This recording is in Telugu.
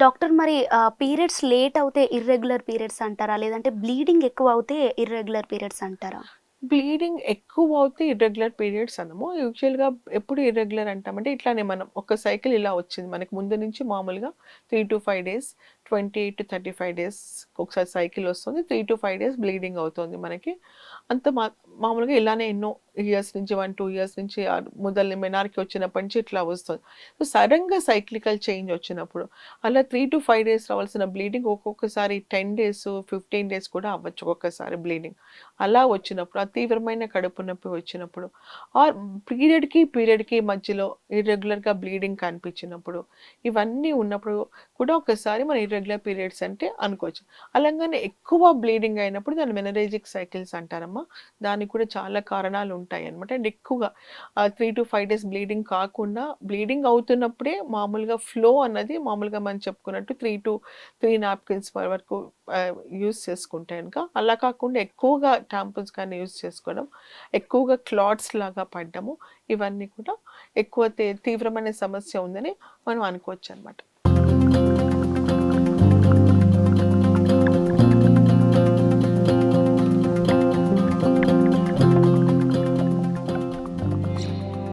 డాక్టర్ మరి పీరియడ్స్ లేట్ అవుతే ఇర్రెగ్యులర్ పీరియడ్స్ అంటారా? లేదంటే బ్లీడింగ్ ఎక్కువ అవుతే ఇర్రెగ్యులర్ పీరియడ్స్ అంటారా? బ్లీడింగ్ ఎక్కువ అవుతే ఇర్రెగ్యులర్ పీరియడ్స్ అనము. యూజువల్‌గా ఎప్పుడు ఇర్రెగ్యులర్ అంటామంటే ఇట్లానే మనం ఒక సైకిల్ ఇలా వచ్చింది. మనకి ముందు నుంచి మామూలుగా 3-5 డేస్, 28-35 డేస్ ఒకసారి సైకిల్ వస్తుంది. 3-5 డేస్ బ్లీడింగ్ అవుతుంది మనకి. అంత మామూలుగా ఇలానే ఎన్నో ఇయర్స్ నుంచి 1, 2 ఇయర్స్ నుంచి మొదలు మెనార్‌కి వచ్చినప్పటి నుంచి ఇట్లా వస్తుంది. సో, సడెన్‌గా సైక్లికల్ చేంజ్ వచ్చినప్పుడు అలా 3-5 డేస్ రావాల్సిన బ్లీడింగ్ ఒక్కొక్కసారి 10 డేస్, 15 డేస్ కూడా అవ్వచ్చు ఒక్కొక్కసారి బ్లీడింగ్. అలా వచ్చినప్పుడు తీవ్రమైన కడుపు నొప్పి వచ్చినప్పుడు ఆర్ పీరియడ్‌కి మధ్యలో ఇర్రెగ్యులర్‌గా బ్లీడింగ్ కనిపించినప్పుడు ఇవన్నీ ఉన్నప్పుడు కూడా ఒకసారి మన ఇర్రెగ్యులర్ పీరియడ్స్ అంటే అనుకోవచ్చు. అలాగని ఎక్కువ బ్లీడింగ్ అయినప్పుడు దాన్ని మెనరేజిక్ సైకిల్స్ అంటారమ్మా. దానికి కూడా చాలా కారణాలు ఉంటాయన్నమాట. అండ్ ఎక్కువగా 3-5 డేస్ బ్లీడింగ్ కాకుండా బ్లీడింగ్ అవుతున్నప్పుడే మామూలుగా ఫ్లో అన్నది మామూలుగా మనం చెప్పుకున్నట్టు 3 నాప్కిన్స్ వరకు యూజ్ చేసుకుంటే గనుక అలా కాకుండా ఎక్కువగా టాంపన్స్ కానీ యూజ్ చేసుకోవడం, ఎక్కువగా క్లాట్స్ లాగా పడ్డము, ఇవన్నీ కూడా ఎక్కువ తీవ్రమైన సమస్య ఉందని మనం అనుకోవచ్చనమాట.